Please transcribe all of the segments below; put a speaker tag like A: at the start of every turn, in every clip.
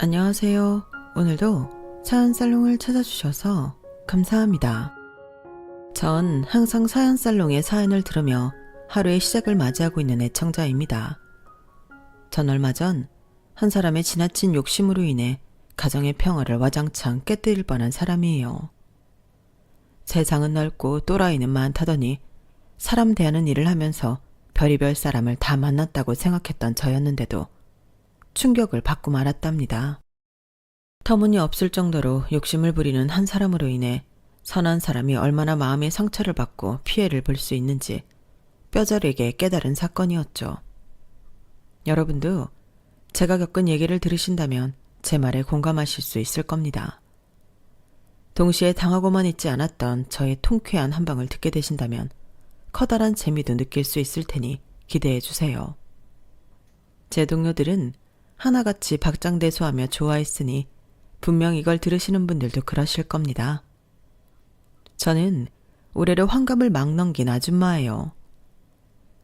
A: 안녕하세요. 오늘도 사연살롱을 찾아주셔서 감사합니다. 전 항상 사연살롱의 사연을 들으며 하루의 시작을 맞이하고 있는 애청자입니다. 전 얼마 전 한 사람의 지나친 욕심으로 인해 가정의 평화를 와장창 깨뜨릴 뻔한 사람이에요. 세상은 넓고 또라이는 많다더니 사람 대하는 일을 하면서 별의별 사람을 다 만났다고 생각했던 저였는데도 충격을 받고 말았답니다. 터무니없을 정도로 욕심을 부리는 한 사람으로 인해 선한 사람이 얼마나 마음의 상처를 받고 피해를 볼 수 있는지 뼈저리게 깨달은 사건이었죠. 여러분도 제가 겪은 얘기를 들으신다면 제 말에 공감하실 수 있을 겁니다. 동시에 당하고만 있지 않았던 저의 통쾌한 한 방을 듣게 되신다면 커다란 재미도 느낄 수 있을 테니 기대해 주세요. 제 동료들은 하나같이 박장대소하며 좋아했으니 분명 이걸 들으시는 분들도 그러실 겁니다. 저는 올해로 환갑을 막 넘긴 아줌마예요.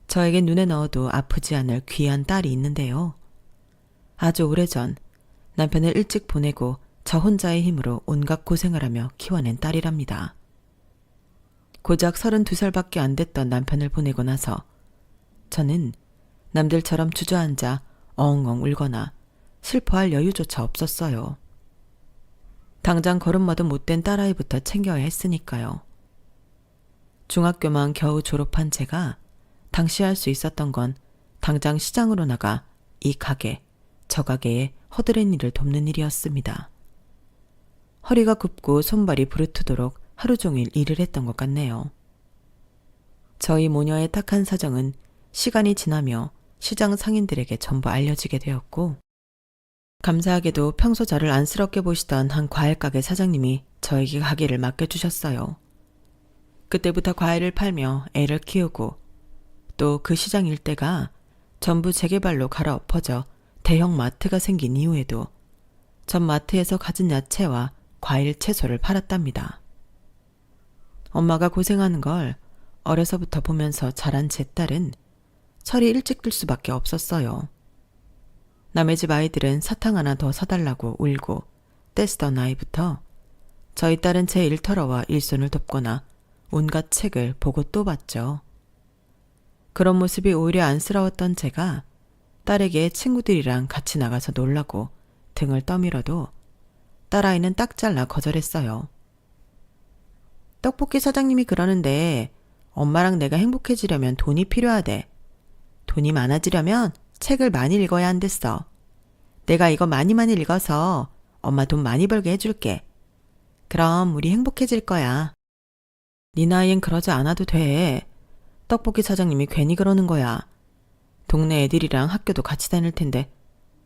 A: 저에게 눈에 넣어도 아프지 않을 귀한 딸이 있는데요. 아주 오래전 남편을 일찍 보내고 저 혼자의 힘으로 온갖 고생을 하며 키워낸 딸이랍니다. 고작 32살밖에 안 됐던 남편을 보내고 나서 저는 남들처럼 주저앉아 엉엉 울거나 슬퍼할 여유조차 없었어요. 당장 걸음마도 못된 딸아이부터 챙겨야 했으니까요. 중학교만 겨우 졸업한 제가 당시 할 수 있었던 건 당장 시장으로 나가 이 가게, 저 가게에 허드렛 일을 돕는 일이었습니다. 허리가 굽고 손발이 부르트도록 하루 종일 일을 했던 것 같네요. 저희 모녀의 딱한 사정은 시간이 지나며 시장 상인들에게 전부 알려지게 되었고, 감사하게도 평소 저를 안쓰럽게 보시던 한 과일가게 사장님이 저에게 가게를 맡겨주셨어요. 그때부터 과일을 팔며 애를 키우고 또 그 시장 일대가 전부 재개발로 갈아엎어져 대형 마트가 생긴 이후에도 전 마트에서 가진 야채와 과일, 채소를 팔았답니다. 엄마가 고생하는 걸 어려서부터 보면서 자란 제 딸은 철이 일찍 들 수밖에 없었어요. 남의 집 아이들은 사탕 하나 더 사달라고 울고 떼쓰던 아이부터 저희 딸은 제 일터러와 일손을 돕거나 온갖 책을 보고 또 봤죠. 그런 모습이 오히려 안쓰러웠던 제가 딸에게 친구들이랑 같이 나가서 놀라고 등을 떠밀어도 딸아이는 딱 잘라 거절했어요. 떡볶이 사장님이 그러는데 엄마랑 내가 행복해지려면 돈이 필요하대. 돈이 많아지려면 책을 많이 읽어야 한댔어. 내가 이거 많이 읽어서 엄마 돈 많이 벌게 해줄게. 그럼 우리 행복해질 거야. 네 나이엔 그러지 않아도 돼. 떡볶이 사장님이 괜히 그러는 거야. 동네 애들이랑 학교도 같이 다닐 텐데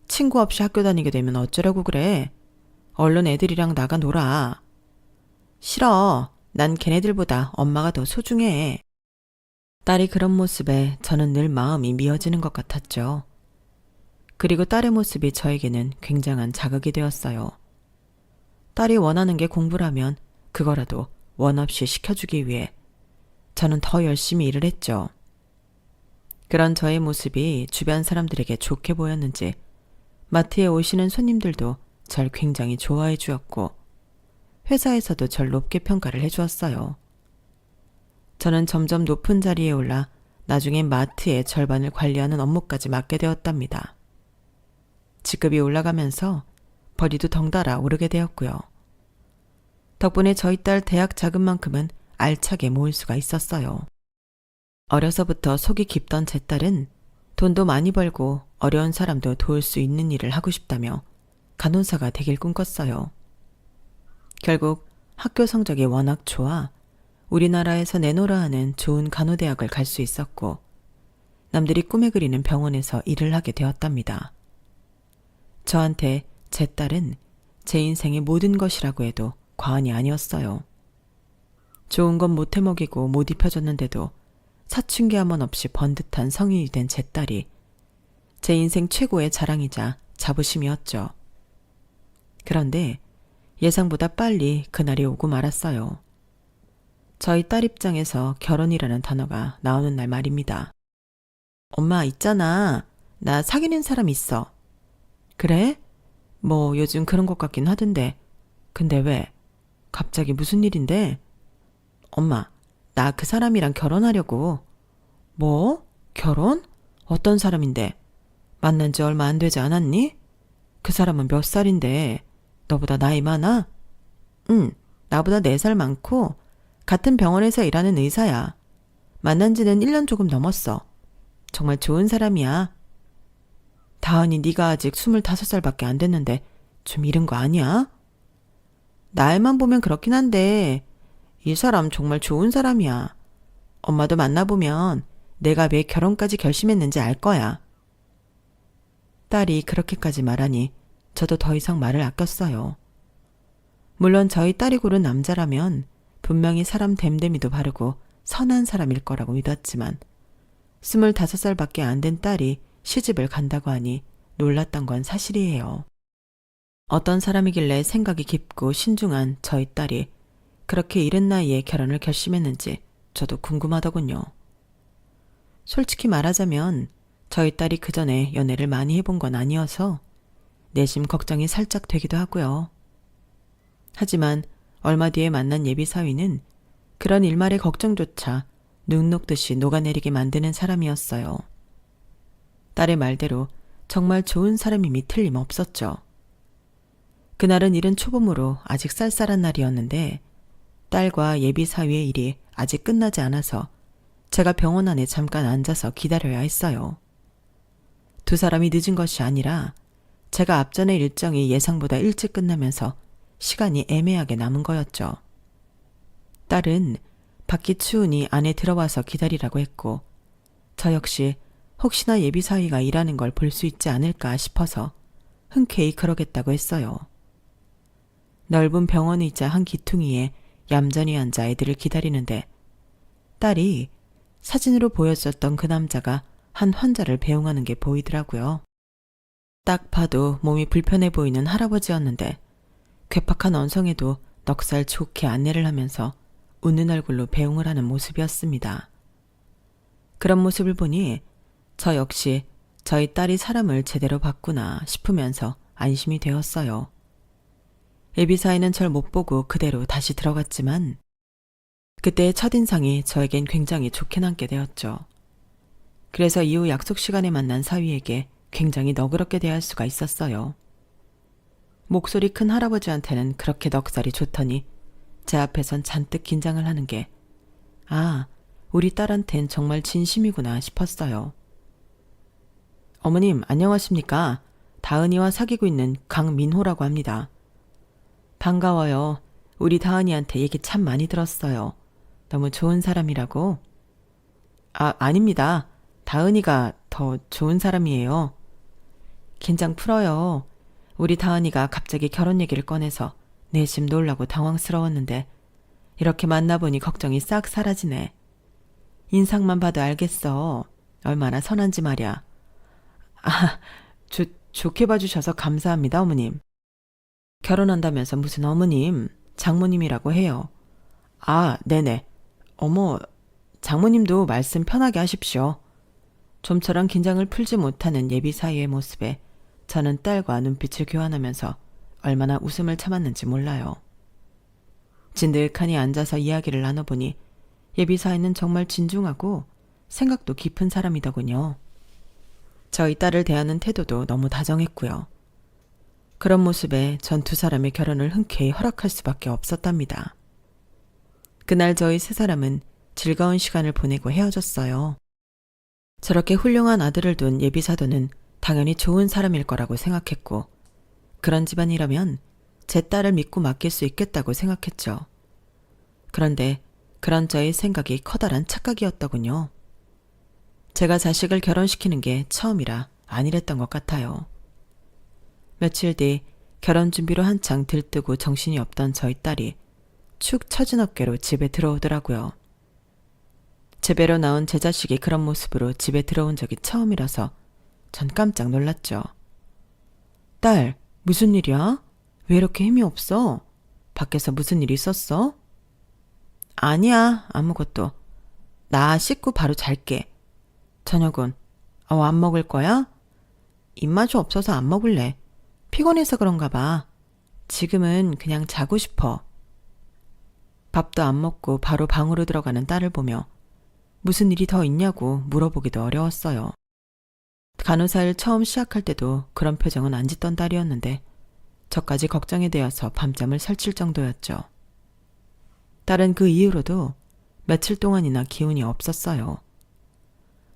A: 친구 없이 학교 다니게 되면 어쩌려고 그래. 얼른 애들이랑 나가 놀아. 싫어. 난 걔네들보다 엄마가 더 소중해. 딸이 그런 모습에 저는 늘 마음이 미어지는 것 같았죠. 그리고 딸의 모습이 저에게는 굉장한 자극이 되었어요. 딸이 원하는 게 공부라면 그거라도 원 없이 시켜주기 위해 저는 더 열심히 일을 했죠. 그런 저의 모습이 주변 사람들에게 좋게 보였는지 마트에 오시는 손님들도 절 굉장히 좋아해 주었고 회사에서도 절 높게 평가를 해주었어요. 저는 점점 높은 자리에 올라 나중에 마트의 절반을 관리하는 업무까지 맡게 되었답니다. 직급이 올라가면서 벌이도 덩달아 오르게 되었고요. 덕분에 저희 딸 대학 자금만큼은 알차게 모을 수가 있었어요. 어려서부터 속이 깊던 제 딸은 돈도 많이 벌고 어려운 사람도 도울 수 있는 일을 하고 싶다며 간호사가 되길 꿈꿨어요. 결국 학교 성적이 워낙 좋아 우리나라에서 내노라 하는 좋은 간호대학을 갈 수 있었고 남들이 꿈에 그리는 병원에서 일을 하게 되었답니다. 저한테 제 딸은 제 인생의 모든 것이라고 해도 과언이 아니었어요. 좋은 건 못 해먹이고 못 입혀줬는데도 사춘기 한번 없이 번듯한 성인이 된 제 딸이 제 인생 최고의 자랑이자 자부심이었죠. 그런데 예상보다 빨리 그날이 오고 말았어요. 저희 딸 입장에서 결혼이라는 단어가 나오는 날 말입니다. 엄마 있잖아. 나 사귀는 사람 있어. 그래? 뭐 요즘 그런 것 같긴 하던데. 근데 왜? 갑자기 무슨 일인데? 엄마, 나 그 사람이랑 결혼하려고. 뭐? 결혼? 어떤 사람인데? 만난 지 얼마 안 되지 않았니? 그 사람은 몇 살인데? 너보다 나이 많아? 응, 나보다 4살 많고 같은 병원에서 일하는 의사야. 만난 지는 1년 조금 넘었어. 정말 좋은 사람이야. 다은이 네가 아직 25살밖에 안 됐는데 좀 이른 거 아니야? 나이만 보면 그렇긴 한데 이 사람 정말 좋은 사람이야. 엄마도 만나보면 내가 왜 결혼까지 결심했는지 알 거야. 딸이 그렇게까지 말하니 저도 더 이상 말을 아꼈어요. 물론 저희 딸이 고른 남자라면 분명히 사람 됨됨이도 바르고 선한 사람일 거라고 믿었지만 25살밖에 안 된 딸이 시집을 간다고 하니 놀랐던 건 사실이에요. 어떤 사람이길래 생각이 깊고 신중한 저희 딸이 그렇게 이른 나이에 결혼을 결심했는지 저도 궁금하더군요. 솔직히 말하자면 저희 딸이 그 전에 연애를 많이 해본 건 아니어서 내심 걱정이 살짝 되기도 하고요. 하지만 얼마 뒤에 만난 예비 사위는 그런 일말의 걱정조차 눈 녹듯이 녹아내리게 만드는 사람이었어요. 딸의 말대로 정말 좋은 사람임이 틀림없었죠. 그날은 이른 초봄으로 아직 쌀쌀한 날이었는데 딸과 예비 사위의 일이 아직 끝나지 않아서 제가 병원 안에 잠깐 앉아서 기다려야 했어요. 두 사람이 늦은 것이 아니라 제가 앞전의 일정이 예상보다 일찍 끝나면서 시간이 애매하게 남은 거였죠. 딸은 밖이 추우니 안에 들어와서 기다리라고 했고 저 역시 혹시나 예비 사위가 일하는 걸 볼 수 있지 않을까 싶어서 흔쾌히 그러겠다고 했어요. 넓은 병원 의자 한 기퉁이에 얌전히 앉아 애들을 기다리는데 딸이 사진으로 보여줬던 그 남자가 한 환자를 배웅하는 게 보이더라고요. 딱 봐도 몸이 불편해 보이는 할아버지였는데 괴팍한 언성에도 넉살 좋게 안내를 하면서 웃는 얼굴로 배웅을 하는 모습이었습니다. 그런 모습을 보니 저 역시 저희 딸이 사람을 제대로 봤구나 싶으면서 안심이 되었어요. 예비사위는 절 못 보고 그대로 다시 들어갔지만 그때의 첫인상이 저에겐 굉장히 좋게 남게 되었죠. 그래서 이후 약속 시간에 만난 사위에게 굉장히 너그럽게 대할 수가 있었어요. 목소리 큰 할아버지한테는 그렇게 넉살이 좋더니 제 앞에선 잔뜩 긴장을 하는 게 우리 딸한텐 정말 진심이구나 싶었어요. 어머님 안녕하십니까? 다은이와 사귀고 있는 강민호라고 합니다. 반가워요. 우리 다은이한테 얘기 참 많이 들었어요. 너무 좋은 사람이라고? 아닙니다. 다은이가 더 좋은 사람이에요. 긴장 풀어요. 우리 다은이가 갑자기 결혼 얘기를 꺼내서 내심 놀라고 당황스러웠는데 이렇게 만나보니 걱정이 싹 사라지네. 인상만 봐도 알겠어. 얼마나 선한지 말이야. 좋게 봐주셔서 감사합니다, 어머님. 결혼한다면서 무슨 어머님, 장모님이라고 해요. 네네. 어머, 장모님도 말씀 편하게 하십시오. 좀처럼 긴장을 풀지 못하는 예비 사위의 모습에 저는 딸과 눈빛을 교환하면서 얼마나 웃음을 참았는지 몰라요. 진득하니 앉아서 이야기를 나눠보니 예비 사위는 정말 진중하고 생각도 깊은 사람이더군요. 저희 딸을 대하는 태도도 너무 다정했고요. 그런 모습에 전 두 사람의 결혼을 흔쾌히 허락할 수밖에 없었답니다. 그날 저희 세 사람은 즐거운 시간을 보내고 헤어졌어요. 저렇게 훌륭한 아들을 둔 예비사도는 당연히 좋은 사람일 거라고 생각했고 그런 집안이라면 제 딸을 믿고 맡길 수 있겠다고 생각했죠. 그런데 그런 저의 생각이 커다란 착각이었더군요. 제가 자식을 결혼시키는 게 처음이라 아니랬던 것 같아요. 며칠 뒤 결혼 준비로 한창 들뜨고 정신이 없던 저희 딸이 축 처진 어깨로 집에 들어오더라고요. 제 배로 나온 제 자식이 그런 모습으로 집에 들어온 적이 처음이라서 전 깜짝 놀랐죠. 딸, 무슨 일이야? 왜 이렇게 힘이 없어? 밖에서 무슨 일 있었어? 아니야, 아무것도. 나 씻고 바로 잘게. 저녁은? 안 먹을 거야? 입맛이 없어서 안 먹을래. 피곤해서 그런가 봐. 지금은 그냥 자고 싶어. 밥도 안 먹고 바로 방으로 들어가는 딸을 보며 무슨 일이 더 있냐고 물어보기도 어려웠어요. 간호사 일 처음 시작할 때도 그런 표정은 안 짓던 딸이었는데 저까지 걱정이 되어서 밤잠을 설칠 정도였죠. 딸은 그 이후로도 며칠 동안이나 기운이 없었어요.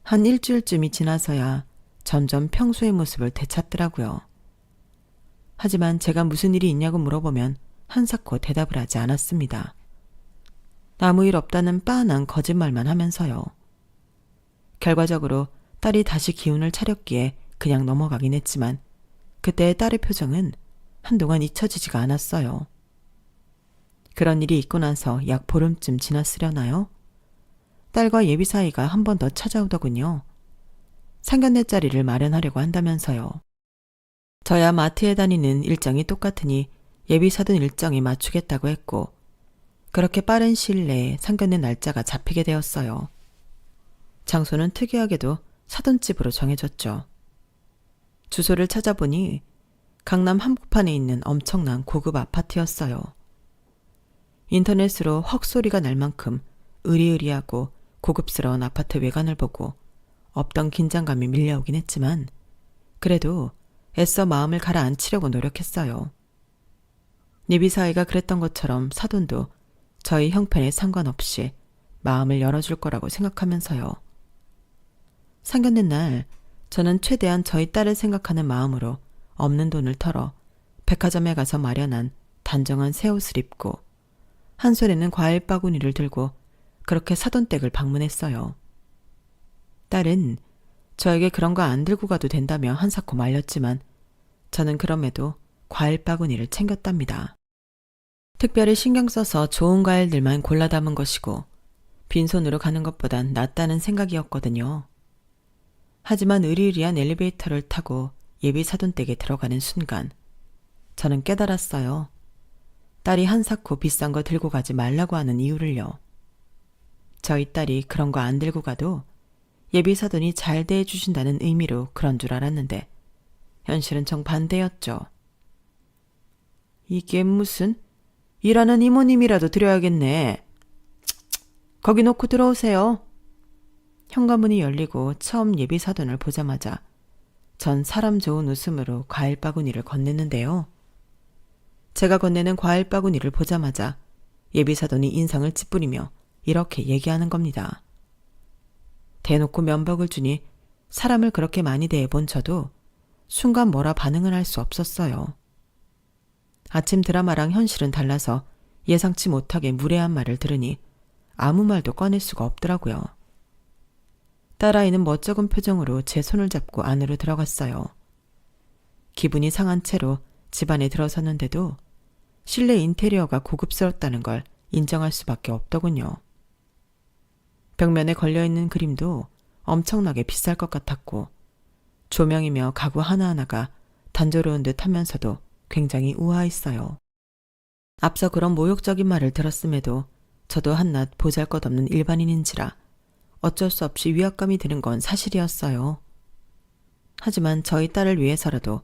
A: 한 일주일쯤이 지나서야 점점 평소의 모습을 되찾더라고요. 하지만 제가 무슨 일이 있냐고 물어보면 한사코 대답을 하지 않았습니다. 아무 일 없다는 빤한 거짓말만 하면서요. 결과적으로 딸이 다시 기운을 차렸기에 그냥 넘어가긴 했지만 그때의 딸의 표정은 한동안 잊혀지지가 않았어요. 그런 일이 있고 나서 약 보름쯤 지났으려나요? 딸과 예비 사이가 한 번 더 찾아오더군요. 상견례 자리를 마련하려고 한다면서요. 저야 마트에 다니는 일정이 똑같으니 예비 사돈 일정에 맞추겠다고 했고 그렇게 빠른 시일 내에 상견례 날짜가 잡히게 되었어요. 장소는 특이하게도 사돈집으로 정해졌죠. 주소를 찾아보니 강남 한복판에 있는 엄청난 고급 아파트였어요. 인터넷으로 헉소리가 날 만큼 으리으리하고 고급스러운 아파트 외관을 보고 없던 긴장감이 밀려오긴 했지만 그래도 애써 마음을 가라앉히려고 노력했어요. 예비 사이가 그랬던 것처럼 사돈도 저희 형편에 상관없이 마음을 열어줄 거라고 생각하면서요. 상견례 날 저는 최대한 저희 딸을 생각하는 마음으로 없는 돈을 털어 백화점에 가서 마련한 단정한 새 옷을 입고 한 손에는 과일 바구니를 들고 그렇게 사돈댁을 방문했어요. 딸은 저에게 그런 거 안 들고 가도 된다며 한사코 말렸지만 저는 그럼에도 과일 바구니를 챙겼답니다. 특별히 신경 써서 좋은 과일들만 골라 담은 것이고 빈손으로 가는 것보단 낫다는 생각이었거든요. 하지만 으리으리한 엘리베이터를 타고 예비 사돈댁에 들어가는 순간 저는 깨달았어요. 딸이 한사코 비싼 거 들고 가지 말라고 하는 이유를요. 저희 딸이 그런 거 안 들고 가도 예비 사돈이 잘 대해주신다는 의미로 그런 줄 알았는데 현실은 정반대였죠. 이게 무슨 일하는 이모님이라도 드려야겠네. 거기 놓고 들어오세요. 현관문이 열리고 처음 예비 사돈을 보자마자 전 사람 좋은 웃음으로 과일 바구니를 건넸는데요. 제가 건네는 과일 바구니를 보자마자 예비 사돈이 인상을 찌푸리며 이렇게 얘기하는 겁니다. 대놓고 면박을 주니 사람을 그렇게 많이 대해본 저도 순간 뭐라 반응을 할 수 없었어요. 아침 드라마랑 현실은 달라서 예상치 못하게 무례한 말을 들으니 아무 말도 꺼낼 수가 없더라고요. 딸아이는 멋쩍은 표정으로 제 손을 잡고 안으로 들어갔어요. 기분이 상한 채로 집 안에 들어섰는데도 실내 인테리어가 고급스럽다는 걸 인정할 수밖에 없더군요. 벽면에 걸려있는 그림도 엄청나게 비쌀 것 같았고 조명이며 가구 하나하나가 단조로운 듯 하면서도 굉장히 우아했어요. 앞서 그런 모욕적인 말을 들었음에도 저도 한낱 보잘것없는 일반인인지라 어쩔 수 없이 위압감이 드는 건 사실이었어요. 하지만 저희 딸을 위해서라도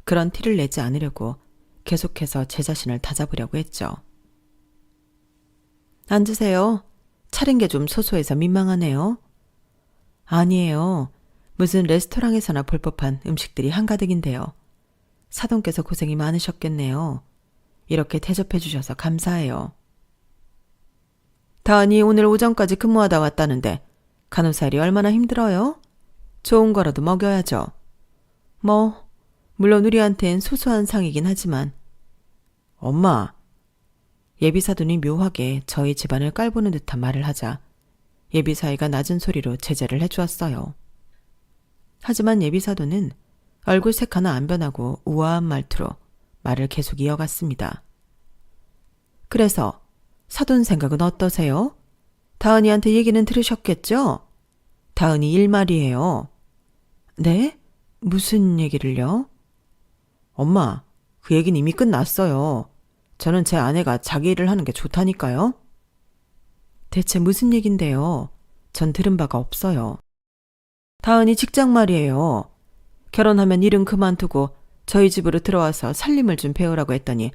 A: 그런 티를 내지 않으려고 계속해서 제 자신을 다잡으려고 했죠. 앉으세요. 차린 게 좀 소소해서 민망하네요. 아니에요. 무슨 레스토랑에서나 볼 법한 음식들이 한가득인데요. 사돈께서 고생이 많으셨겠네요. 이렇게 대접해 주셔서 감사해요. 다은이 오늘 오전까지 근무하다 왔다는데 간호사 일이 얼마나 힘들어요? 좋은 거라도 먹여야죠. 물론 우리한텐 소소한 상이긴 하지만. 엄마. 예비사돈이 묘하게 저희 집안을 깔보는 듯한 말을 하자 예비사이가 낮은 소리로 제재를 해주었어요. 하지만 예비사돈은 얼굴색 하나 안 변하고 우아한 말투로 말을 계속 이어갔습니다. 그래서 사돈 생각은 어떠세요? 다은이한테 얘기는 들으셨겠죠? 다은이 일 말이에요. 네? 무슨 얘기를요? 엄마, 그 얘기는 이미 끝났어요. 저는 제 아내가 자기 일을 하는 게 좋다니까요. 대체 무슨 얘긴데요? 전 들은 바가 없어요. 다은이 직장 말이에요. 결혼하면 일은 그만두고 저희 집으로 들어와서 살림을 좀 배우라고 했더니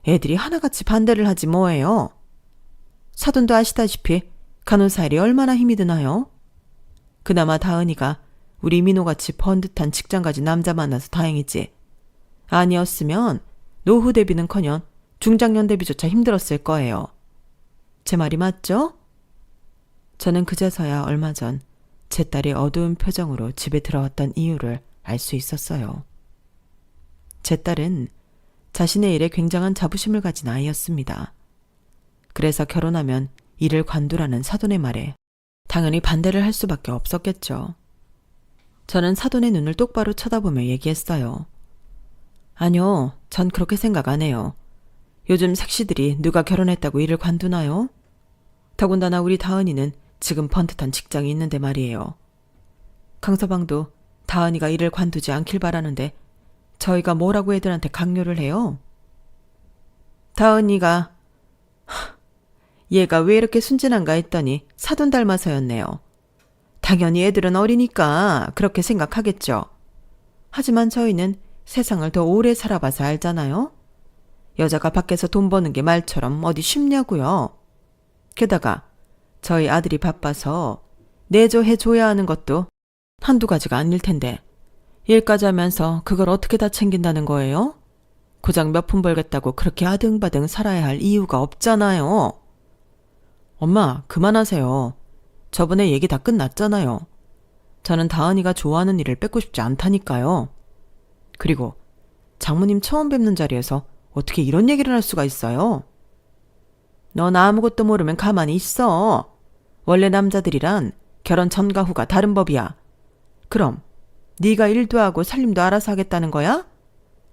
A: 애들이 하나같이 반대를 하지 뭐예요. 사돈도 아시다시피 간호사 일이 얼마나 힘이 드나요? 그나마 다은이가 우리 민호같이 번듯한 직장 가진 남자 만나서 다행이지. 아니었으면 노후 대비는커녕 중장년 대비조차 힘들었을 거예요. 제 말이 맞죠? 저는 그제서야 얼마 전 제 딸이 어두운 표정으로 집에 들어왔던 이유를 알 수 있었어요. 제 딸은 자신의 일에 굉장한 자부심을 가진 아이였습니다. 그래서 결혼하면 일을 관두라는 사돈의 말에 당연히 반대를 할 수밖에 없었겠죠. 저는 사돈의 눈을 똑바로 쳐다보며 얘기했어요. 아니요, 전 그렇게 생각 안 해요. 요즘 색시들이 누가 결혼했다고 일을 관두나요? 더군다나 우리 다은이는 지금 번듯한 직장이 있는데 말이에요. 강서방도 다은이가 일을 관두지 않길 바라는데 저희가 뭐라고 애들한테 강요를 해요? 다은이가 얘가 왜 이렇게 순진한가 했더니 사돈 닮아서였네요. 당연히 애들은 어리니까 그렇게 생각하겠죠. 하지만 저희는 세상을 더 오래 살아봐서 알잖아요. 여자가 밖에서 돈 버는 게 말처럼 어디 쉽냐고요. 게다가 저희 아들이 바빠서 내조해줘야 하는 것도 한두 가지가 아닐 텐데 일까지 하면서 그걸 어떻게 다 챙긴다는 거예요? 고작 몇 푼 벌겠다고 그렇게 아등바등 살아야 할 이유가 없잖아요. 엄마, 그만하세요. 저번에 얘기 다 끝났잖아요. 저는 다은이가 좋아하는 일을 뺏고 싶지 않다니까요. 그리고 장모님 처음 뵙는 자리에서 어떻게 이런 얘기를 할 수가 있어요? 넌 아무것도 모르면 가만히 있어. 원래 남자들이란 결혼 전과 후가 다른 법이야. 그럼 네가 일도 하고 살림도 알아서 하겠다는 거야?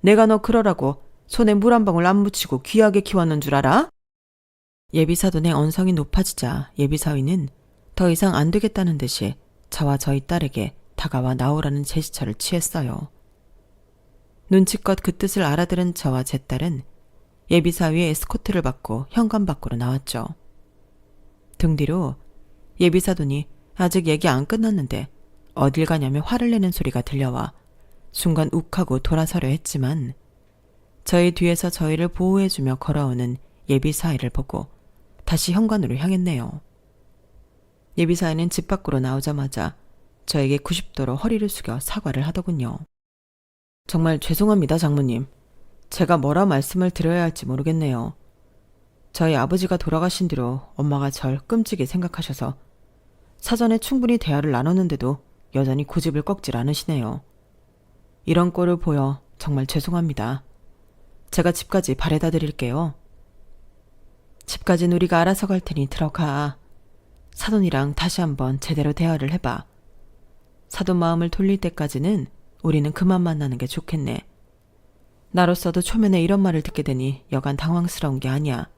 A: 내가 너 그러라고 손에 물 한 방울 안 묻히고 귀하게 키웠는 줄 알아? 예비사돈의 언성이 높아지자 예비사위는 더 이상 안 되겠다는 듯이 저와 저희 딸에게 다가와 나오라는 제스처를 취했어요. 눈치껏 그 뜻을 알아들은 저와 제 딸은 예비사위의 에스코트를 받고 현관 밖으로 나왔죠. 등 뒤로 예비사돈이 아직 얘기 안 끝났는데 어딜 가냐며 화를 내는 소리가 들려와 순간 욱하고 돌아서려 했지만 저희 뒤에서 저희를 보호해주며 걸어오는 예비사위를 보고 다시 현관으로 향했네요. 예비사위는 집 밖으로 나오자마자 저에게 90도로 허리를 숙여 사과를 하더군요. 정말 죄송합니다, 장모님. 제가 뭐라 말씀을 드려야 할지 모르겠네요. 저희 아버지가 돌아가신 뒤로 엄마가 절 끔찍이 생각하셔서 사전에 충분히 대화를 나눴는데도 여전히 고집을 꺾질 않으시네요. 이런 꼴을 보여 정말 죄송합니다. 제가 집까지 바래다 드릴게요. 집까진 우리가 알아서 갈 테니 들어가. 사돈이랑 다시 한번 제대로 대화를 해봐. 사돈 마음을 돌릴 때까지는 우리는 그만 만나는 게 좋겠네. 나로서도 초면에 이런 말을 듣게 되니 여간 당황스러운 게 아니야.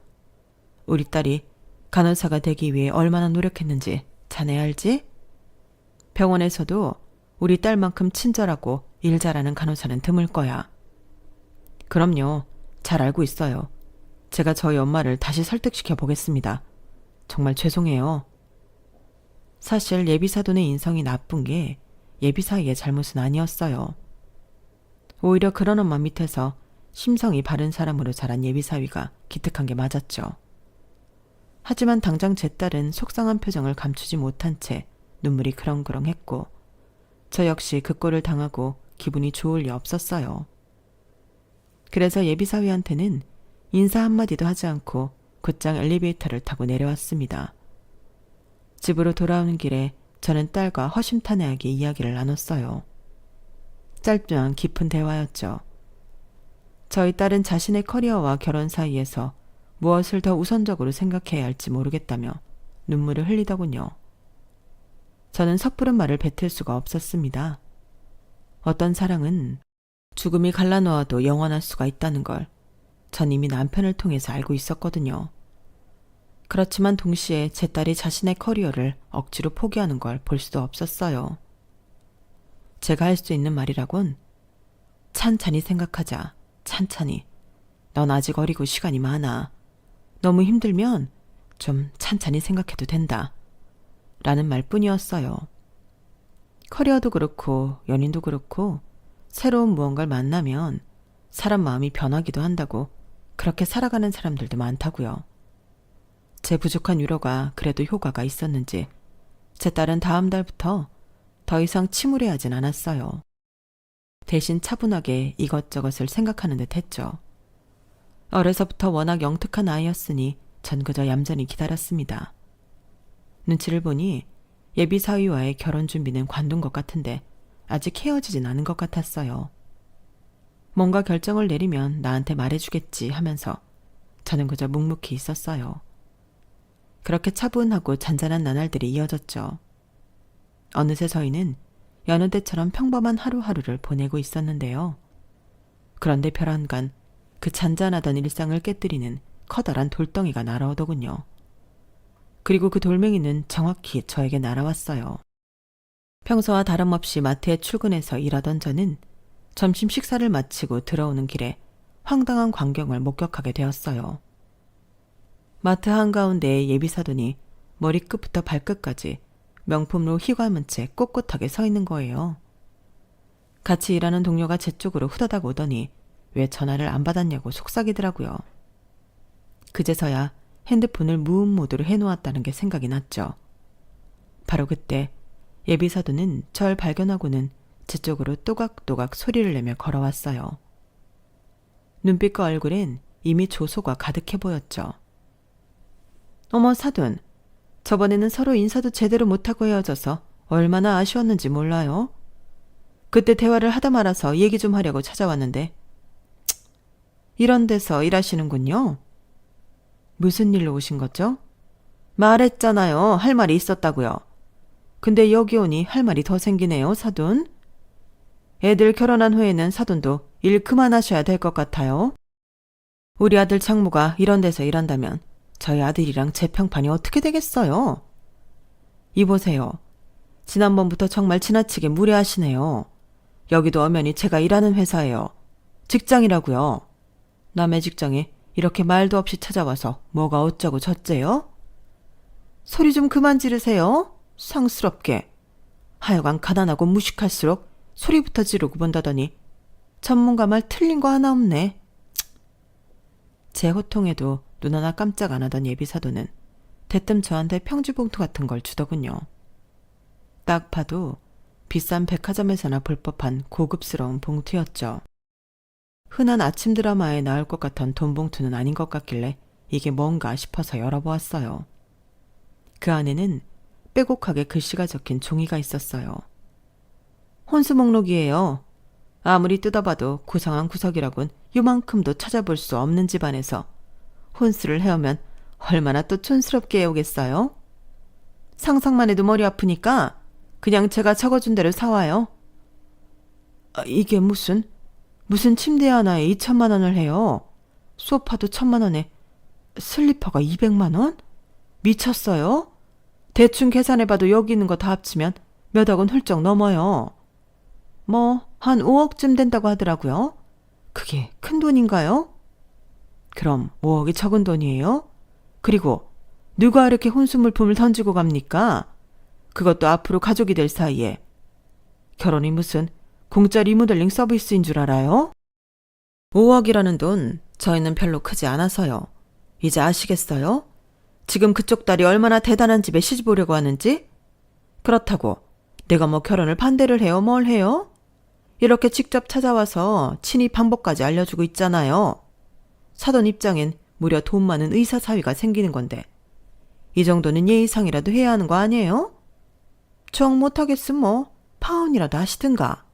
A: 우리 딸이 간호사가 되기 위해 얼마나 노력했는지 자네 알지? 병원에서도 우리 딸만큼 친절하고 일 잘하는 간호사는 드물 거야. 그럼요. 잘 알고 있어요. 제가 저희 엄마를 다시 설득시켜 보겠습니다. 정말 죄송해요. 사실 예비사돈의 인성이 나쁜 게 예비사위의 잘못은 아니었어요. 오히려 그런 엄마 밑에서 심성이 바른 사람으로 자란 예비사위가 기특한 게 맞았죠. 하지만 당장 제 딸은 속상한 표정을 감추지 못한 채 눈물이 그렁그렁했고 저 역시 그 꼴을 당하고 기분이 좋을 리 없었어요. 그래서 예비사위한테는 인사 한마디도 하지 않고 곧장 엘리베이터를 타고 내려왔습니다. 집으로 돌아오는 길에 저는 딸과 허심탄회하게 이야기를 나눴어요. 짧지만 깊은 대화였죠. 저희 딸은 자신의 커리어와 결혼 사이에서 무엇을 더 우선적으로 생각해야 할지 모르겠다며 눈물을 흘리더군요. 저는 섣부른 말을 뱉을 수가 없었습니다. 어떤 사랑은 죽음이 갈라놓아도 영원할 수가 있다는 걸 전 이미 남편을 통해서 알고 있었거든요. 그렇지만 동시에 제 딸이 자신의 커리어를 억지로 포기하는 걸 볼 수도 없었어요. 제가 할 수 있는 말이라곤 찬찬히 생각하자. 찬찬히. 넌 아직 어리고 시간이 많아. 너무 힘들면 좀 찬찬히 생각해도 된다. 라는 말뿐이었어요. 커리어도 그렇고 연인도 그렇고 새로운 무언가를 만나면 사람 마음이 변하기도 한다고 그렇게 살아가는 사람들도 많다고요. 제 부족한 위로가 그래도 효과가 있었는지 제 딸은 다음 달부터 더 이상 침울해하진 않았어요. 대신 차분하게 이것저것을 생각하는 듯 했죠. 어려서부터 워낙 영특한 아이였으니 전 그저 얌전히 기다렸습니다. 눈치를 보니 예비 사위와의 결혼 준비는 관둔 것 같은데 아직 헤어지진 않은 것 같았어요. 뭔가 결정을 내리면 나한테 말해주겠지 하면서 저는 그저 묵묵히 있었어요. 그렇게 차분하고 잔잔한 나날들이 이어졌죠. 어느새 저희는 여느 때처럼 평범한 하루하루를 보내고 있었는데요. 그런데 별안간 그 잔잔하던 일상을 깨뜨리는 커다란 돌덩이가 날아오더군요. 그리고 그 돌멩이는 정확히 저에게 날아왔어요. 평소와 다름없이 마트에 출근해서 일하던 저는 점심 식사를 마치고 들어오는 길에 황당한 광경을 목격하게 되었어요. 마트 한가운데에 예비사돈이 머리끝부터 발끝까지 명품으로 휘감은 채 꼿꼿하게 서 있는 거예요. 같이 일하는 동료가 제 쪽으로 후다닥 오더니 왜 전화를 안 받았냐고 속삭이더라고요. 그제서야 핸드폰을 무음 모드로 해놓았다는 게 생각이 났죠. 바로 그때 예비사돈은 절 발견하고는 제 쪽으로 또각또각 소리를 내며 걸어왔어요. 눈빛과 얼굴엔 이미 조소가 가득해 보였죠. 어머 사돈, 저번에는 서로 인사도 제대로 못하고 헤어져서 얼마나 아쉬웠는지 몰라요. 그때 대화를 하다 말아서 얘기 좀 하려고 찾아왔는데 이런 데서 일하시는군요. 무슨 일로 오신 거죠? 말했잖아요. 할 말이 있었다고요. 근데 여기 오니 할 말이 더 생기네요, 사돈. 애들 결혼한 후에는 사돈도 일 그만하셔야 될 것 같아요. 우리 아들 장모가 이런 데서 일한다면 저희 아들이랑 제 평판이 어떻게 되겠어요? 이보세요. 지난번부터 정말 지나치게 무례하시네요. 여기도 엄연히 제가 일하는 회사예요. 직장이라고요. 남의 직장에 이렇게 말도 없이 찾아와서 뭐가 어쩌고 저쩌요? 소리 좀 그만 지르세요. 상스럽게. 하여간 가난하고 무식할수록 소리부터 지르고 본다더니 전문가 말 틀린 거 하나 없네. 제 호통에도 눈 하나 깜짝 안 하던 예비사도는 대뜸 저한테 평지봉투 같은 걸 주더군요. 딱 봐도 비싼 백화점에서나 볼 법한 고급스러운 봉투였죠. 흔한 아침 드라마에 나올 것 같던 돈 봉투는 아닌 것 같길래 이게 뭔가 싶어서 열어보았어요. 그 안에는 빼곡하게 글씨가 적힌 종이가 있었어요. 혼수 목록이에요. 아무리 뜯어봐도 구성한 구석이라곤 요만큼도 찾아볼 수 없는 집안에서 혼수를 해오면 얼마나 또 촌스럽게 해오겠어요? 상상만 해도 머리 아프니까 그냥 제가 적어준 대로 사와요. 이게 무슨 침대 하나에 2천만 원을 해요. 소파도 1,000만 원에 슬리퍼가 200만 원? 미쳤어요? 대충 계산해봐도 여기 있는 거 다 합치면 몇 억은 훌쩍 넘어요. 뭐 한 5억쯤 된다고 하더라고요. 그게 큰 돈인가요? 그럼 5억이 적은 돈이에요? 그리고 누가 이렇게 혼수 물품을 던지고 갑니까? 그것도 앞으로 가족이 될 사이에. 결혼이 무슨 공짜 리모델링 서비스인 줄 알아요? 5억이라는 돈 저희는 별로 크지 않아서요. 이제 아시겠어요? 지금 그쪽 딸이 얼마나 대단한 집에 시집 오려고 하는지? 그렇다고 내가 뭐 결혼을 반대를 해요? 뭘 해요? 이렇게 직접 찾아와서 친히 방법까지 알려주고 있잖아요. 사돈 입장엔 무려 돈 많은 의사 사위가 생기는 건데 이 정도는 예의상이라도 해야 하는 거 아니에요? 정 못하겠음 뭐 파혼이라도 하시든가.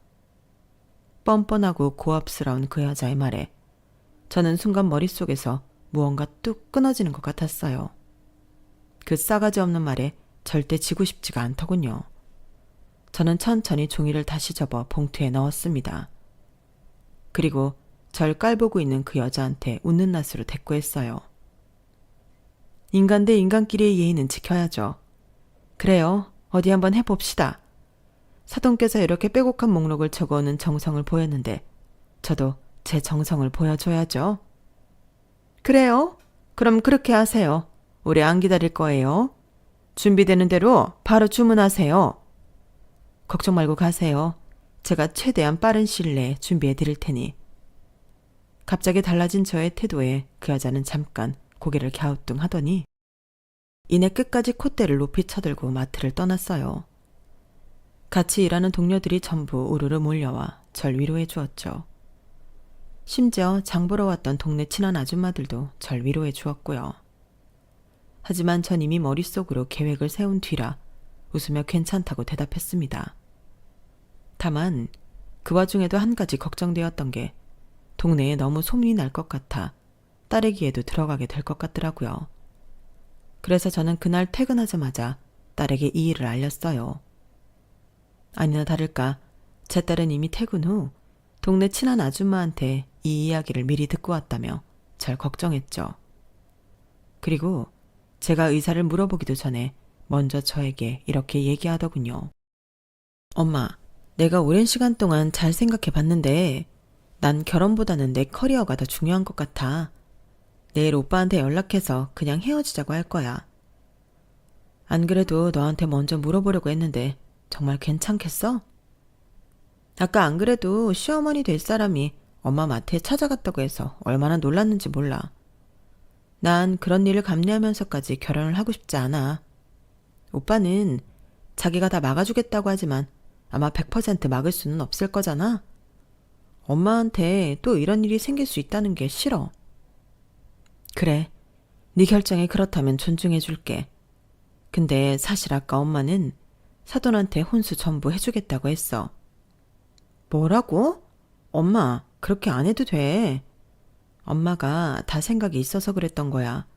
A: 뻔뻔하고 고압스러운 그 여자의 말에 저는 순간 머릿속에서 무언가 뚝 끊어지는 것 같았어요. 그 싸가지 없는 말에 절대 지고 싶지가 않더군요. 저는 천천히 종이를 다시 접어 봉투에 넣었습니다. 그리고 절 깔보고 있는 그 여자한테 웃는 낯으로 대꾸했어요. 인간 대 인간끼리의 예의는 지켜야죠. 그래요. 어디 한번 해봅시다. 사돈께서 이렇게 빼곡한 목록을 적어오는 정성을 보였는데 저도 제 정성을 보여줘야죠. 그래요. 그럼 그렇게 하세요. 오래 안 기다릴 거예요. 준비되는 대로 바로 주문하세요. 걱정 말고 가세요. 제가 최대한 빠른 시일 내에 준비해 드릴 테니. 갑자기 달라진 저의 태도에 그 여자는 잠깐 고개를 갸우뚱하더니 이내 끝까지 콧대를 높이 쳐들고 마트를 떠났어요. 같이 일하는 동료들이 전부 우르르 몰려와 절 위로해 주었죠. 심지어 장 보러 왔던 동네 친한 아줌마들도 절 위로해 주었고요. 하지만 전 이미 머릿속으로 계획을 세운 뒤라 웃으며 괜찮다고 대답했습니다. 다만 그 와중에도 한 가지 걱정되었던 게 동네에 너무 소문이 날 것 같아 딸에게도 들어가게 될 것 같더라고요. 그래서 저는 그날 퇴근하자마자 딸에게 이 일을 알렸어요. 아니나 다를까 제 딸은 이미 퇴근 후 동네 친한 아줌마한테 이 이야기를 미리 듣고 왔다며 절 걱정했죠. 그리고 제가 의사를 물어보기도 전에 먼저 저에게 이렇게 얘기하더군요. 엄마, 내가 오랜 시간 동안 잘 생각해 봤는데 난 결혼보다는 내 커리어가 더 중요한 것 같아. 내일 오빠한테 연락해서 그냥 헤어지자고 할 거야. 안 그래도 너한테 먼저 물어보려고 했는데 정말 괜찮겠어? 아까 안 그래도 시어머니 될 사람이 엄마 마트에 찾아갔다고 해서 얼마나 놀랐는지 몰라. 난 그런 일을 감내하면서까지 결혼을 하고 싶지 않아. 오빠는 자기가 다 막아주겠다고 하지만 아마 100% 막을 수는 없을 거잖아. 엄마한테 또 이런 일이 생길 수 있다는 게 싫어. 그래, 네 결정이 그렇다면 존중해 줄게. 근데 사실 아까 엄마는 사돈한테 혼수 전부 해주겠다고 했어. 뭐라고? 엄마, 그렇게 안 해도 돼. 엄마가 다 생각이 있어서 그랬던 거야.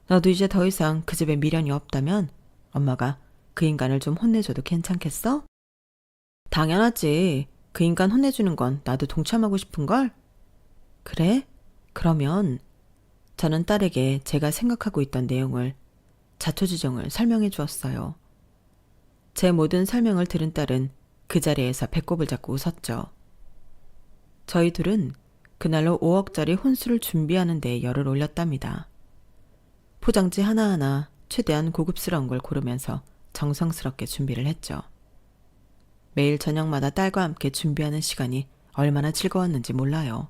A: 너도 이제 더 이상 그 집에 미련이 없다면 엄마가 그 인간을 좀 혼내줘도 괜찮겠어? 당연하지. 그 인간 혼내주는 건 나도 동참하고 싶은걸? 그래? 그러면 저는 딸에게 제가 생각하고 있던 내용을 자초지종을 설명해 주었어요. 제 모든 설명을 들은 딸은 그 자리에서 배꼽을 잡고 웃었죠. 저희 둘은 그날로 5억짜리 혼수를 준비하는 데 열을 올렸답니다. 포장지 하나하나 최대한 고급스러운 걸 고르면서 정성스럽게 준비를 했죠. 매일 저녁마다 딸과 함께 준비하는 시간이 얼마나 즐거웠는지 몰라요.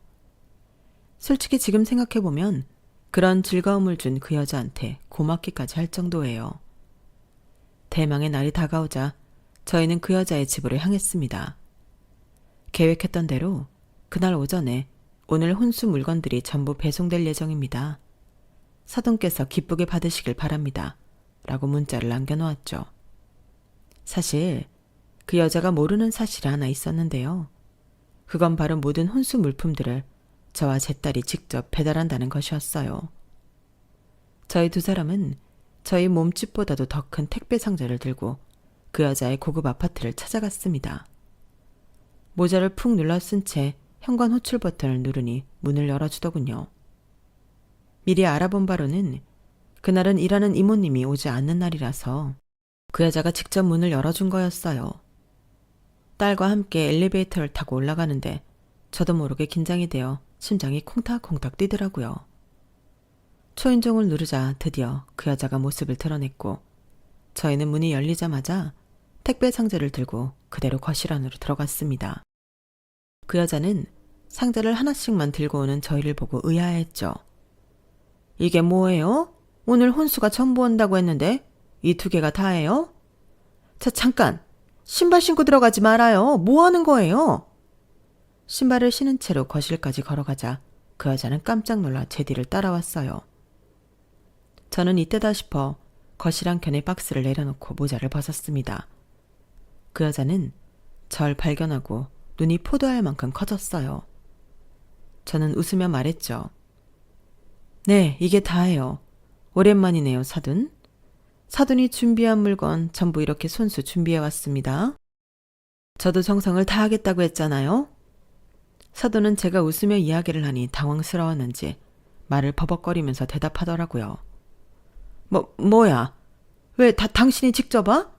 A: 솔직히 지금 생각해보면 그런 즐거움을 준 그 여자한테 고맙기까지 할 정도예요. 대망의 날이 다가오자 저희는 그 여자의 집으로 향했습니다. 계획했던 대로 그날 오전에 오늘 혼수 물건들이 전부 배송될 예정입니다. 사돈께서 기쁘게 받으시길 바랍니다. 라고 문자를 남겨놓았죠. 사실 그 여자가 모르는 사실이 하나 있었는데요. 그건 바로 모든 혼수 물품들을 저와 제 딸이 직접 배달한다는 것이었어요. 저희 두 사람은 저희 몸집보다도 더 큰 택배 상자를 들고 그 여자의 고급 아파트를 찾아갔습니다. 모자를 푹 눌러 쓴 채 현관 호출 버튼을 누르니 문을 열어주더군요. 미리 알아본 바로는 그날은 일하는 이모님이 오지 않는 날이라서 그 여자가 직접 문을 열어준 거였어요. 딸과 함께 엘리베이터를 타고 올라가는데 저도 모르게 긴장이 되어 심장이 콩닥콩닥 뛰더라고요. 초인종을 누르자 드디어 그 여자가 모습을 드러냈고 저희는 문이 열리자마자 택배 상자를 들고 그대로 거실 안으로 들어갔습니다. 그 여자는 상자를 하나씩만 들고 오는 저희를 보고 의아해했죠. 이게 뭐예요? 오늘 혼수가 전부 온다고 했는데 이 2개가 다예요? 자, 잠깐! 신발 신고 들어가지 말아요. 뭐 하는 거예요? 신발을 신은 채로 거실까지 걸어가자 그 여자는 깜짝 놀라 제 뒤를 따라왔어요. 저는 이때다 싶어 거실 한켠에 박스를 내려놓고 모자를 벗었습니다. 그 여자는 절 발견하고 눈이 포도알 만큼 커졌어요. 저는 웃으며 말했죠. 네, 이게 다예요. 오랜만이네요, 사돈. 사돈이 준비한 물건 전부 이렇게 손수 준비해왔습니다. 저도 정성을 다하겠다고 했잖아요. 사돈은 제가 웃으며 이야기를 하니 당황스러웠는지 말을 버벅거리면서 대답하더라고요. 뭐야? 왜 당신이 직접 와?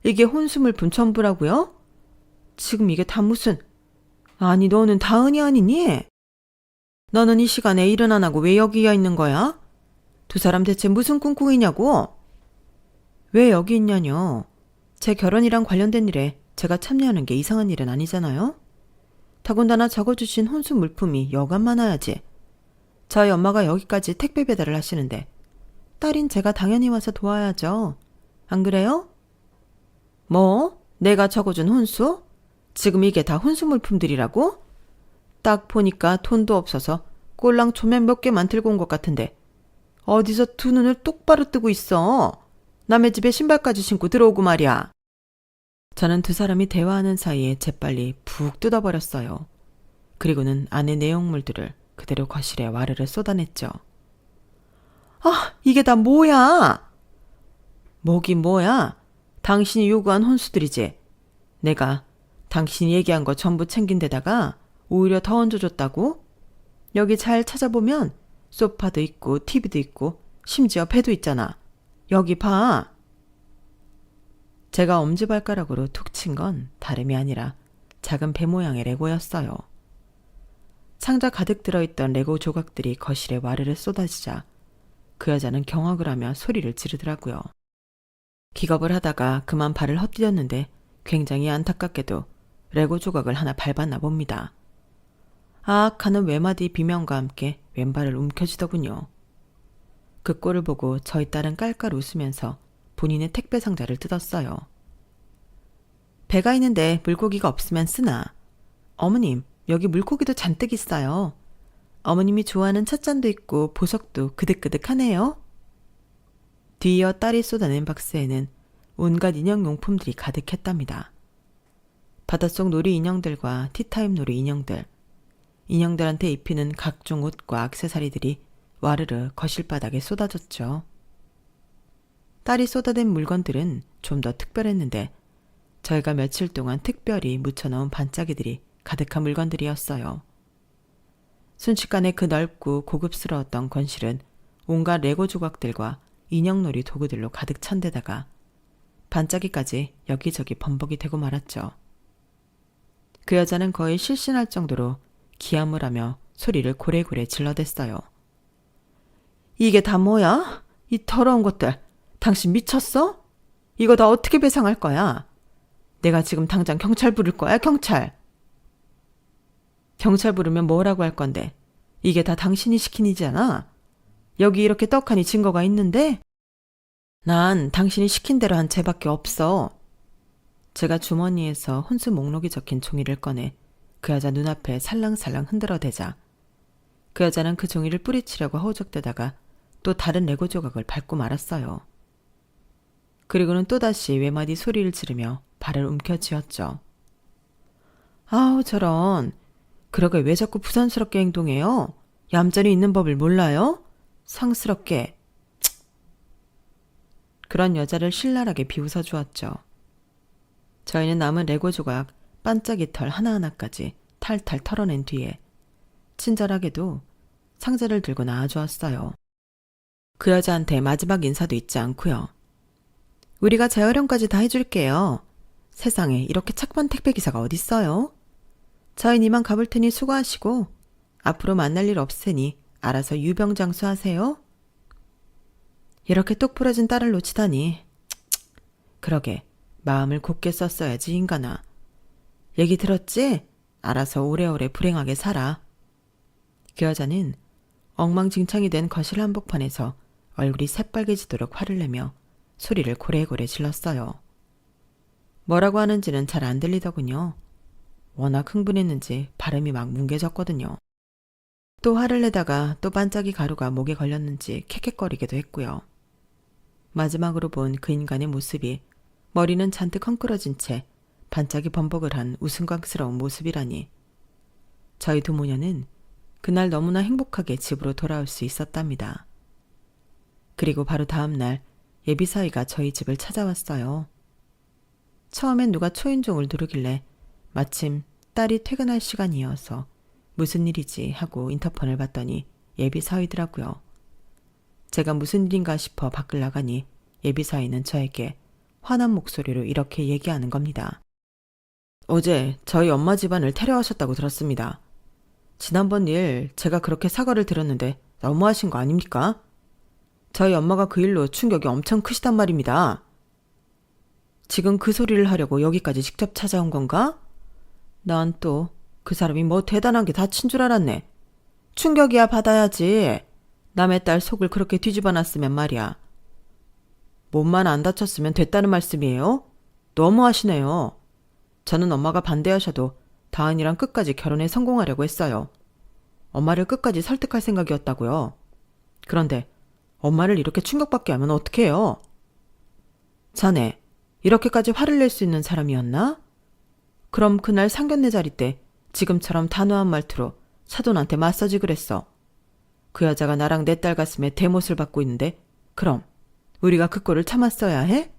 A: 이게 혼수 물품 전부라고요? 지금 이게 다 무슨... 아니, 너는 다은이 아니니? 너는 이 시간에 일은 안 하고 왜 여기 와 있는 거야? 두 사람 대체 무슨 꿍꿍이냐고? 왜 여기 있냐뇨? 제 결혼이랑 관련된 일에 제가 참여하는 게 이상한 일은 아니잖아요? 더군다나 적어주신 혼수 물품이 여간 많아야지. 저희 엄마가 여기까지 택배 배달을 하시는데 딸인 제가 당연히 와서 도와야죠. 안 그래요? 뭐? 내가 적어준 혼수? 지금 이게 다 혼수 물품들이라고? 딱 보니까 돈도 없어서 꼴랑 조면 몇 개만 들고 온 것 같은데 어디서 두 눈을 똑바로 뜨고 있어. 남의 집에 신발까지 신고 들어오고 말이야. 저는 두 사람이 대화하는 사이에 재빨리 푹 뜯어버렸어요. 그리고는 안의 내용물들을 그대로 거실에 와르르 쏟아냈죠. 아, 이게 다 뭐야? 뭐긴 뭐야? 당신이 요구한 혼수들이지. 내가 당신이 얘기한 거 전부 챙긴 데다가 오히려 더 얹어줬다고? 여기 잘 찾아보면 소파도 있고 TV도 있고 심지어 배도 있잖아. 여기 봐. 제가 엄지발가락으로 툭 친 건 다름이 아니라 작은 배 모양의 레고였어요. 상자 가득 들어있던 레고 조각들이 거실에 와르르 쏟아지자 그 여자는 경악을 하며 소리를 지르더라고요. 기겁을 하다가 그만 발을 헛디뎠는데 굉장히 안타깝게도 레고 조각을 하나 밟았나 봅니다. 아악 하는 외마디 비명과 함께 왼발을 움켜쥐더군요. 그 꼴을 보고 저희 딸은 깔깔 웃으면서 본인의 택배 상자를 뜯었어요. 배가 있는데 물고기가 없으면 쓰나. 어머님, 여기 물고기도 잔뜩 있어요. 어머님이 좋아하는 찻잔도 있고 보석도 그득그득하네요. 뒤이어 딸이 쏟아낸 박스에는 온갖 인형용품들이 가득했답니다. 바닷속 놀이 인형들과 티타임 놀이 인형들, 인형들한테 입히는 각종 옷과 액세서리들이 와르르 거실 바닥에 쏟아졌죠. 딸이 쏟아낸 물건들은 좀 더 특별했는데 저희가 며칠 동안 특별히 묻혀놓은 반짝이들이 가득한 물건들이었어요. 순식간에 그 넓고 고급스러웠던 건실은 온갖 레고 조각들과 인형놀이 도구들로 가득 찬 데다가 반짝이까지 여기저기 범벅이 되고 말았죠. 그 여자는 거의 실신할 정도로 기함을 하며 소리를 고래고래 질러댔어요. 이게 다 뭐야? 이 더러운 것들. 당신 미쳤어? 이거 다 어떻게 배상할 거야? 내가 지금 당장 경찰 부를 거야, 경찰. 경찰 부르면 뭐라고 할 건데? 이게 다 당신이 시킨 일이잖아. 여기 이렇게 떡하니 증거가 있는데? 난 당신이 시킨 대로 한 죄밖에 없어. 제가 주머니에서 혼수 목록이 적힌 종이를 꺼내 그 여자 눈앞에 살랑살랑 흔들어대자 그 여자는 그 종이를 뿌리치려고 허우적대다가 또 다른 레고 조각을 밟고 말았어요. 그리고는 또다시 외마디 소리를 지르며 발을 움켜쥐었죠. 아우 저런. 그러게 왜 자꾸 부산스럽게 행동해요? 얌전히 있는 법을 몰라요? 상스럽게. 그런 여자를 신랄하게 비웃어 주었죠. 저희는 남은 레고 조각 반짝이 털 하나하나까지 탈탈 털어낸 뒤에 친절하게도 상자를 들고 나와주었어요. 그 여자한테 마지막 인사도 잊지 않고요. 우리가 재활용까지 다 해줄게요. 세상에 이렇게 착한 택배기사가 어딨어요? 저희 이만 가볼 테니 수고하시고 앞으로 만날 일 없으니 알아서 유병장수하세요. 이렇게 똑 부러진 딸을 놓치다니. 그러게 마음을 곱게 썼어야지 인간아. 얘기 들었지? 알아서 오래오래 불행하게 살아. 그 여자는 엉망진창이 된 거실 한복판에서 얼굴이 새빨개지도록 화를 내며 소리를 고래고래 질렀어요. 뭐라고 하는지는 잘 안 들리더군요. 워낙 흥분했는지 발음이 막 뭉개졌거든요. 또 화를 내다가 또 반짝이 가루가 목에 걸렸는지 캑캑거리기도 했고요. 마지막으로 본 그 인간의 모습이 머리는 잔뜩 헝클어진 채 반짝이 범벅을 한 우스꽝스러운 모습이라니. 저희 두 모녀는 그날 너무나 행복하게 집으로 돌아올 수 있었답니다. 그리고 바로 다음 날 예비사위가 저희 집을 찾아왔어요. 처음엔 누가 초인종을 누르길래 마침 딸이 퇴근할 시간이어서 무슨 일이지 하고 인터폰을 봤더니 예비사위더라고요. 제가 무슨 일인가 싶어 밖을 나가니 예비사위는 저에게 화난 목소리로 이렇게 얘기하는 겁니다. 어제 저희 엄마 집안을 테러하셨다고 들었습니다. 지난번 일 제가 그렇게 사과를 드렸는데 너무하신 거 아닙니까? 저희 엄마가 그 일로 충격이 엄청 크시단 말입니다. 지금 그 소리를 하려고 여기까지 직접 찾아온 건가? 난 또 그 사람이 뭐 대단한 게 다친 줄 알았네. 충격이야 받아야지. 남의 딸 속을 그렇게 뒤집어 놨으면 말이야. 몸만 안 다쳤으면 됐다는 말씀이에요? 너무하시네요. 저는 엄마가 반대하셔도 다은이랑 끝까지 결혼에 성공하려고 했어요. 엄마를 끝까지 설득할 생각이었다고요. 그런데 엄마를 이렇게 충격받게 하면 어떡해요? 자네, 이렇게까지 화를 낼 수 있는 사람이었나? 그럼 그날 상견례 자리 때 지금처럼 단호한 말투로 사돈한테 마사지 그랬어. 그 여자가 나랑 내 딸 가슴에 대못을 받고 있는데 그럼 우리가 그 꼴을 참았어야 해?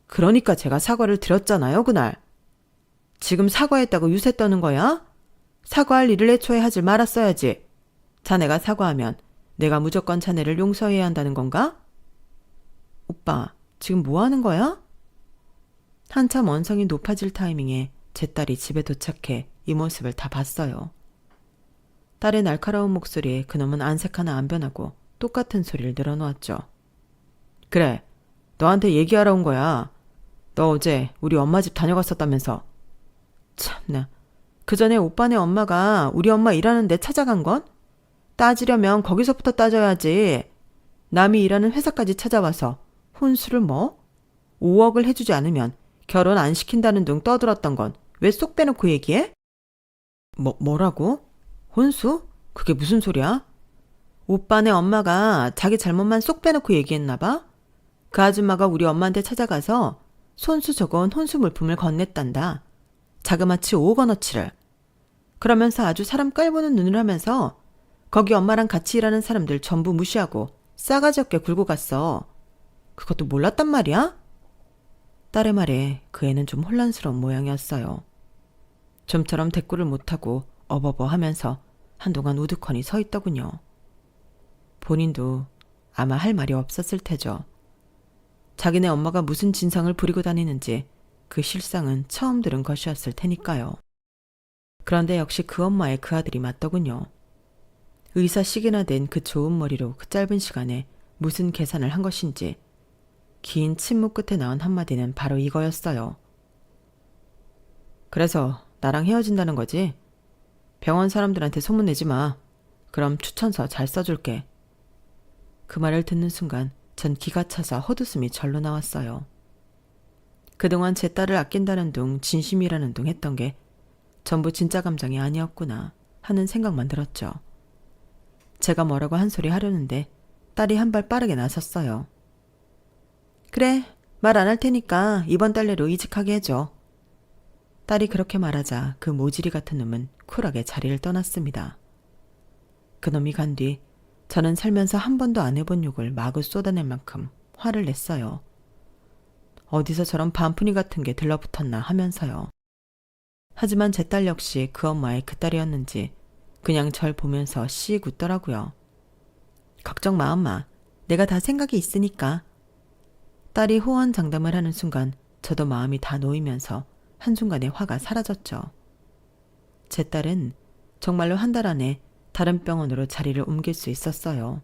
A: 그러니까 제가 사과를 드렸잖아요, 그날. 지금 사과했다고 유세 떠는 거야? 사과할 일을 애초에 하질 말았어야지. 자네가 사과하면 내가 무조건 자네를 용서해야 한다는 건가? 오빠, 지금 뭐 하는 거야? 한참 언성이 높아질 타이밍에 제 딸이 집에 도착해 이 모습을 다 봤어요. 딸의 날카로운 목소리에 그놈은 안색 하나 안 변하고 똑같은 소리를 늘어놓았죠. 그래, 너한테 얘기하러 온 거야. 너 어제 우리 엄마 집 다녀갔었다면서. 참나, 그 전에 오빠네 엄마가 우리 엄마 일하는데 찾아간 건? 따지려면 거기서부터 따져야지. 남이 일하는 회사까지 찾아와서 혼수를 뭐? 5억을 해주지 않으면 결혼 안 시킨다는 둥 떠들었던 건 왜 쏙 빼놓고 얘기해? 뭐라고? 혼수? 그게 무슨 소리야? 오빠네 엄마가 자기 잘못만 쏙 빼놓고 얘기했나 봐? 그 아줌마가 우리 엄마한테 찾아가서 손수 적어온 혼수 물품을 건넸단다. 자그마치 5억 원어치를. 그러면서 아주 사람 깔보는 눈을 하면서 거기 엄마랑 같이 일하는 사람들 전부 무시하고 싸가지 없게 굴고 갔어. 그것도 몰랐단 말이야? 딸의 말에 그 애는 좀 혼란스러운 모양이었어요. 좀처럼 대꾸를 못하고 어버버 하면서 한동안 우두커니 서 있더군요. 본인도 아마 할 말이 없었을 테죠. 자기네 엄마가 무슨 진상을 부리고 다니는지 그 실상은 처음 들은 것이었을 테니까요. 그런데 역시 그 엄마의 그 아들이 맞더군요. 의사식이나 된 그 좋은 머리로 그 짧은 시간에 무슨 계산을 한 것인지 긴 침묵 끝에 나온 한마디는 바로 이거였어요. 그래서 나랑 헤어진다는 거지? 병원 사람들한테 소문내지 마. 그럼 추천서 잘 써줄게. 그 말을 듣는 순간 전 기가 차서 헛웃음이 절로 나왔어요. 그동안 제 딸을 아낀다는 둥 진심이라는 둥 했던 게 전부 진짜 감정이 아니었구나 하는 생각만 들었죠. 제가 뭐라고 한 소리 하려는데 딸이 한 발 빠르게 나섰어요. 그래, 말 안 할 테니까 이번 달 내로 이직하게 해줘. 딸이 그렇게 말하자 그 모지리 같은 놈은 쿨하게 자리를 떠났습니다. 그놈이 간 뒤 저는 살면서 한 번도 안 해본 욕을 마구 쏟아낼 만큼 화를 냈어요. 어디서 저런 반푼이 같은 게 들러붙었나 하면서요. 하지만 제 딸 역시 그 엄마의 그 딸이었는지 그냥 절 보면서 씩 웃더라고요. 걱정 마 엄마. 내가 다 생각이 있으니까. 딸이 호언장담을 하는 순간 저도 마음이 다 놓이면서 한순간에 화가 사라졌죠. 제 딸은 정말로 한 달 안에 다른 병원으로 자리를 옮길 수 있었어요.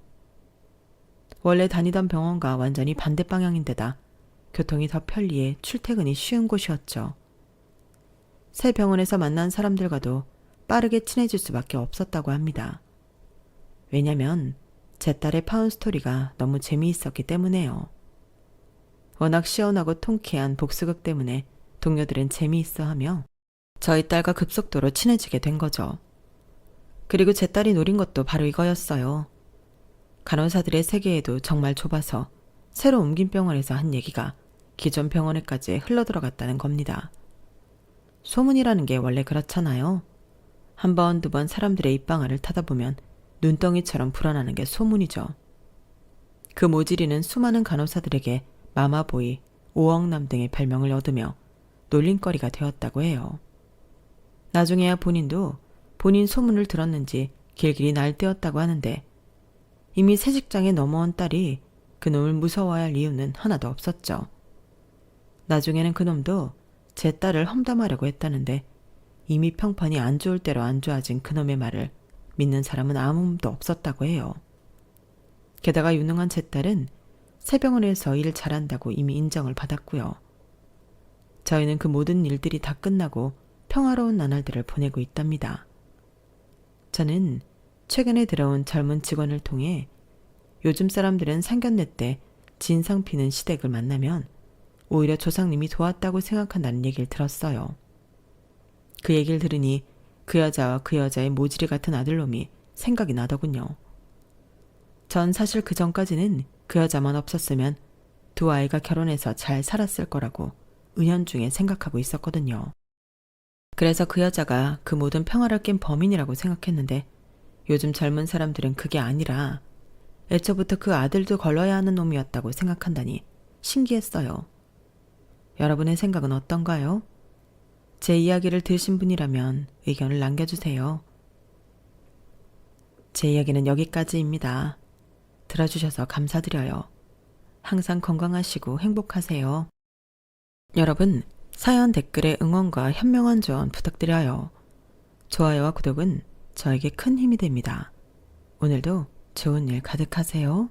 A: 원래 다니던 병원과 완전히 반대 방향인데다 교통이 더 편리해 출퇴근이 쉬운 곳이었죠. 새 병원에서 만난 사람들과도 빠르게 친해질 수밖에 없었다고 합니다. 왜냐면 제 딸의 파운스토리가 너무 재미있었기 때문에요. 워낙 시원하고 통쾌한 복수극 때문에 동료들은 재미있어하며 저희 딸과 급속도로 친해지게 된 거죠. 그리고 제 딸이 노린 것도 바로 이거였어요. 간호사들의 세계에도 정말 좁아서 새로 옮긴 병원에서 한 얘기가 기존 병원에까지 흘러들어갔다는 겁니다. 소문이라는 게 원래 그렇잖아요. 한 번, 두 번 사람들의 입방아를 타다 보면 눈덩이처럼 불어나는 게 소문이죠. 그 모지리는 수많은 간호사들에게 마마보이, 오억남 등의 별명을 얻으며 놀림거리가 되었다고 해요. 나중에야 본인도 본인 소문을 들었는지 길길이 날뛰었다고 하는데 이미 새 직장에 넘어온 딸이 그놈을 무서워야 할 이유는 하나도 없었죠. 나중에는 그놈도 제 딸을 험담하려고 했다는데 이미 평판이 안 좋을 대로 안 좋아진 그놈의 말을 믿는 사람은 아무도 없었다고 해요. 게다가 유능한 제 딸은 새 병원에서 일 잘한다고 이미 인정을 받았고요. 저희는 그 모든 일들이 다 끝나고 평화로운 나날들을 보내고 있답니다. 저는 최근에 들어온 젊은 직원을 통해 요즘 사람들은 상견례 때 진상 피는 시댁을 만나면 오히려 조상님이 도왔다고 생각한다는 얘기를 들었어요. 그 얘기를 들으니 그 여자와 그 여자의 모질이 같은 아들놈이 생각이 나더군요. 전 사실 그 전까지는 그 여자만 없었으면 두 아이가 결혼해서 잘 살았을 거라고 은연중에 생각하고 있었거든요. 그래서 그 여자가 그 모든 평화를 깬 범인이라고 생각했는데 요즘 젊은 사람들은 그게 아니라 애초부터 그 아들도 걸러야 하는 놈이었다고 생각한다니 신기했어요. 여러분의 생각은 어떤가요? 제 이야기를 들으신 분이라면 의견을 남겨주세요. 제 이야기는 여기까지입니다. 들어주셔서 감사드려요. 항상 건강하시고 행복하세요. 여러분, 사연 댓글에 응원과 현명한 조언 부탁드려요. 좋아요와 구독은 저에게 큰 힘이 됩니다. 오늘도 좋은 일 가득하세요.